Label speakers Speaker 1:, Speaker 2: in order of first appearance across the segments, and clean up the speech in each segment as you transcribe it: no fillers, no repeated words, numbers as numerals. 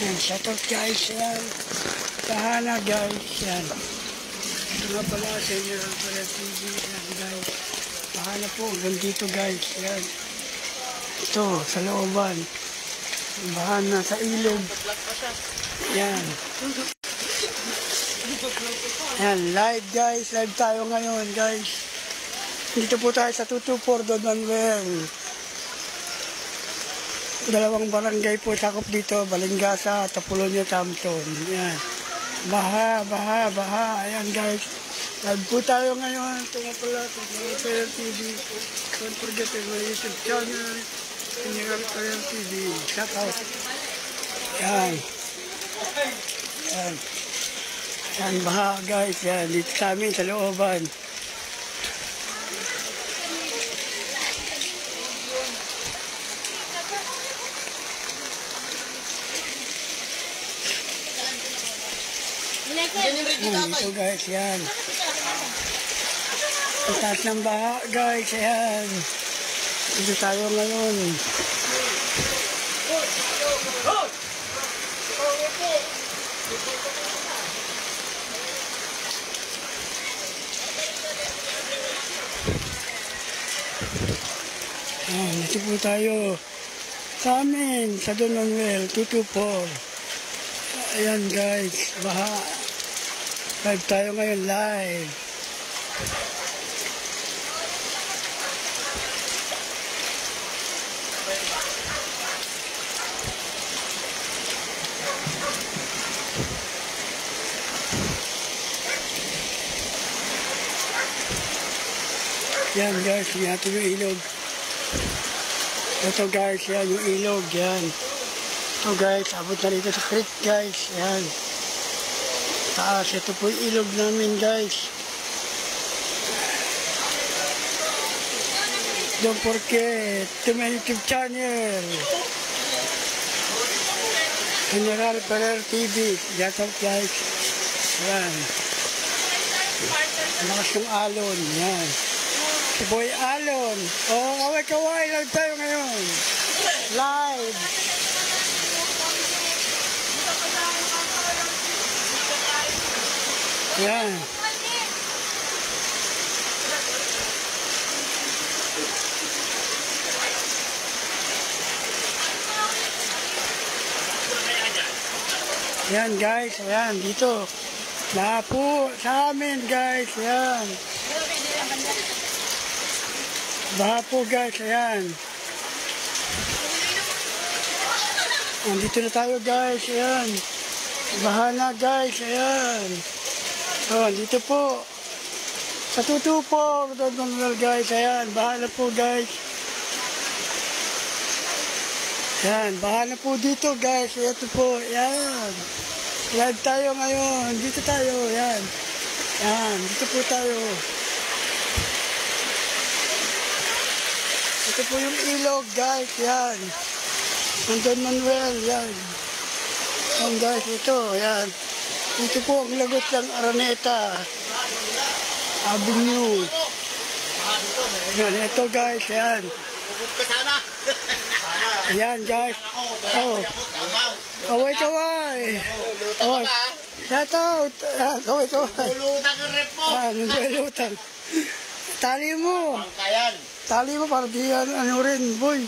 Speaker 1: Yan, shoutout guys, yan. Tahana guys, yan. Ito nga pala sa inyo pala TV, yan guys. Tahana po, ganito guys, yan. Ito, sa looban. Bahana sa ilog. Yan. Yan, live guys, live tayo ngayon guys. Dito po tayo sa 224 Don Manuel. Dalawang barangay po sakop dito, Balingasa, Tapulonyo, Tampton. Yan. Baha. Ayan guys. Live po tayo ngayon. Ito nga pala, Prayer TV. Don't forget my YouTube channel. Prayer TV. Shout out. Yan. Yan. Yan, baha guys. Yan. Dito sa amin, sa looban. Ito guys, yan. Taas ng baha guys, yan. Dito tayo ngayon. Yan, ito po tayo sa amin, sa Don Manuel, 224. Ayan guys, baha. Live tayo ngayon, live. Yan guys, natin yung ilog. Ito guys, yan yung ilog, yan. Ito guys, abot na dito sa creek guys, yan. Taas, ito po yung ilog namin guys. Don't forget to my YouTube channel. General Prayer TV. Shout out guys. Yan. Lakas yung alon. Yan. Si Boy Alon. Oh, kaway. Live tayo ngayon. Live. Yan. Yan guys, ayan dito. Lapo sa amin guys, ayan. Baha po guys, ayan. Dito na tayo guys, ayan. Baha na guys, ayan. Oh, dito po. Sa 224 Don Manuel guys, ayan. Baha na po guys. Ayan, baha na po dito guys. Ito po, ayan. Live tayo ngayon. Dito tayo, ayan. Ayan, dito po tayo. Ito po yung ilog guys, ayan. Ang Don Manuel, ayan. Ayan guys, ito, ayan. Ito po ang lagot ng Araneta Avenue. Ayan, ito guys, ayan. Ayan guys. Oh. Kaway. Oh. Shout out. Kaway. Ayan, nagulutang. Tali mo. Tali mo para di ano rin, boy.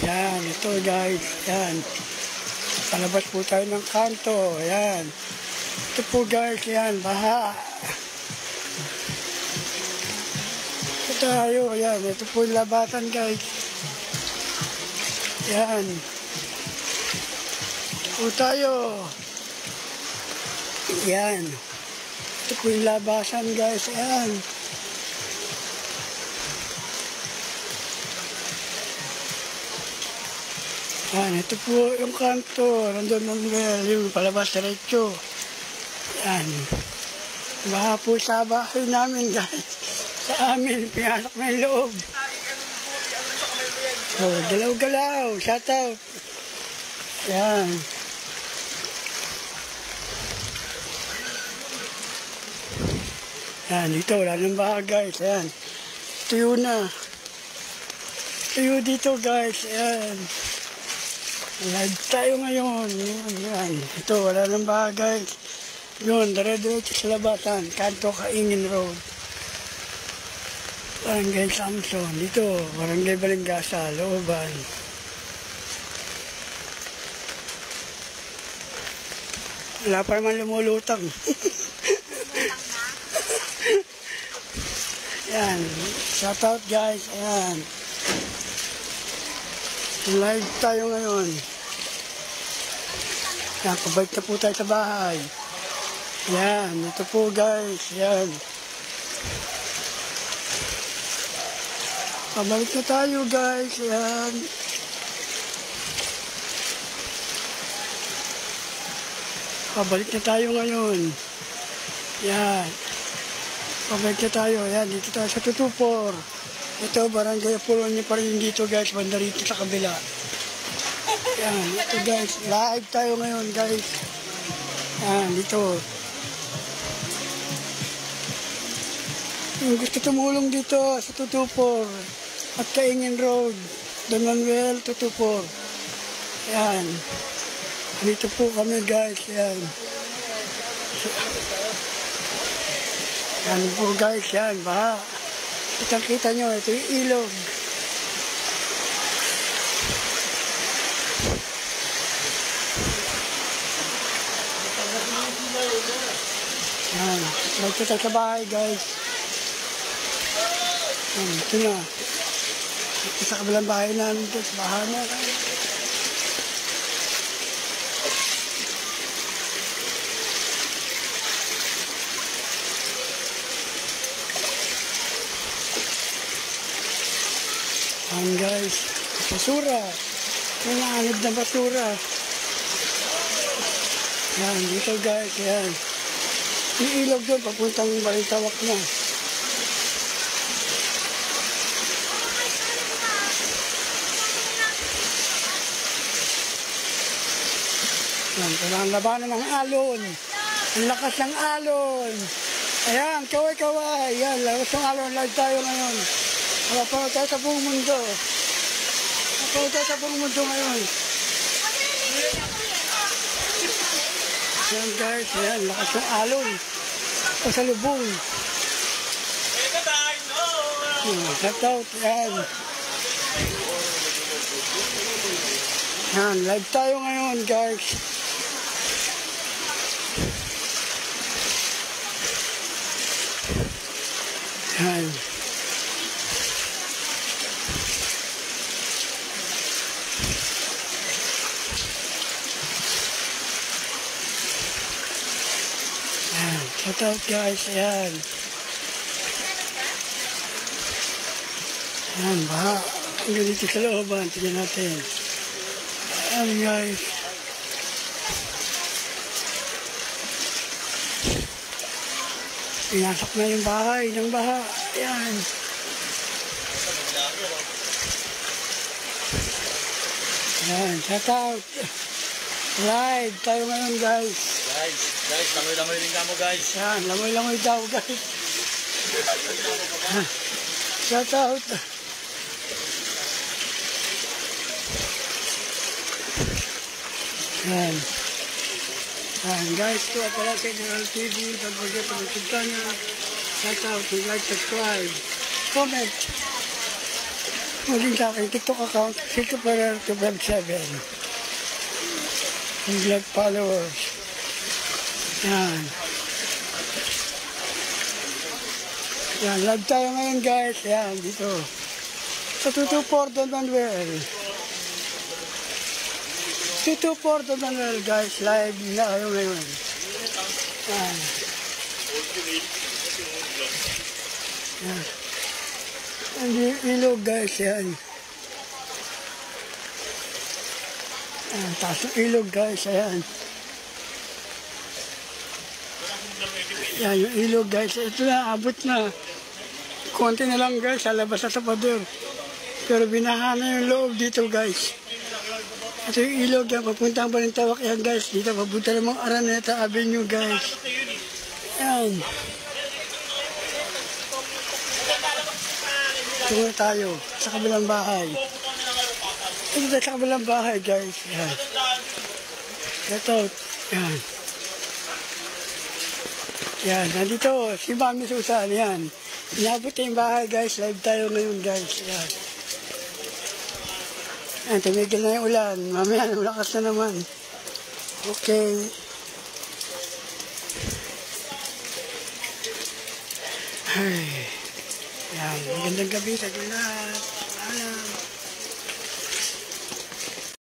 Speaker 1: Yan, ito guys, yan. Palabas po tayo ng kanto, yan. Ito po guys, yan, baha. Ito tayo, yan, ito po yung labatan guys. Yan. Ito po tayo. Yan. Ito po yung labasan guys, yan. Yan, ito po yung kanto, Don Manuel, yung palabas diretso. Yan. Baha po sa bahay namin guys. Sa amin, pinasok na yung loob. Oh, galaw-galaw, shout out. Yan. Yan, dito, wala nang baha guys. Yan. Ito yun na. tuyo dito guys. Ayan. Live tayo ngayon. Yan. Ito, wala nang baha guys. Yun, dire-diretso sa labatan. Kanto Kaingin Road. Barangay Samson. Dito, Barangay Balingasa, Looban. Wala pa naman lumulutang. Yan. Shout out guys. Ayan. Live tayo ngayon. Yan. Pabalik na po tayo sa bahay. Yan. Ito po guys. Yan. Pabalik na tayo guys. Yan. Pabalik na tayo ngayon. Yan. Pabalik na tayo. Yan. Dito tayo sa Tutupor. Ito, Barangay Apolonio pa rin dito guys. Banda rito sa kabila. Yan. Ito guys. Live tayo ngayon guys. Yan. Dito. Yung gusto tumulong dito sa Tutupor at Kaingin Road. Don Manuel, Tutupor. Yan. Dito po kami guys. Yan. Yan po guys. Yan. Baha. Kitang-kita nyo. Ito yung ilog. Yan. Magkita sa bahay guys. Yan. Ito na. Ito sa kabilang bahay namin guys. Baha na. Yan guys, basura. May naanod na basura. Yan, dito guys, yan. Yung ilog doon, papuntang Balintawak na. Yan, kailangan labanan ng alon. Ang lakas ng alon. Ayan, kaway-kaway. Yan, lakas ng alon. Live tayo ngayon. Napapanood tayo sa buong mundo. Napapanood tayo sa buong mundo ngayon. Yan guys, yan, lakas ng alon. Pasalubong. Shout out, yan. Yan, live tayo ngayon guys. Yan. Shout out guys, ayan. Ayan, baha. Hanggang dito sa looban, tignan natin. Ayan guys. Pinasok na yung bahay ng baha. Ayan. Ayan, shout out. Live tayo ngayon guys.
Speaker 2: Guys, langoy-langoy din kamo guys.
Speaker 1: Yan, langoy-langoy daw guys. Shout out. Yan. Yan guys, ito at pala sa General TV. Don't forget to subscribe nyo. Shout out, like, subscribe, comment. Maging sa aking TikTok account, Sikoperer257. Yung like followers. Yan. Yan, live tayo ngayon guys. Yan, dito. Sa Tutupor, Don Manuel. Tutupor, Don Manuel guys. Live na kayo ngayon. Yan. Yan. Yan yung ilog guys. Yan. Yan, taas yung ilog guys. Ayan. Yan yung ilog guys. Ito na, abot na. Konti na lang guys, sa labas sa pader. Pero binaha na yung loob dito guys. Ito yung ilog yan, papuntang Balintawak yan guys. Dito, papunta ng mga Araneta Avenue guys. Yan. Tungo tayo sa kabilang bahay. Ito tayo sa kabilang bahay, guys. Yan. Ito. Yan. Yan. Nandito, si Mami Susan. Yan. Inabot na yung bahay, guys. Live tayo ngayon, guys. Yan. Yan, tumigil na yung ulan. Mamaya, malakas na naman. Okay. Ay. Yan. Magandang gabi sa lahat. Alam.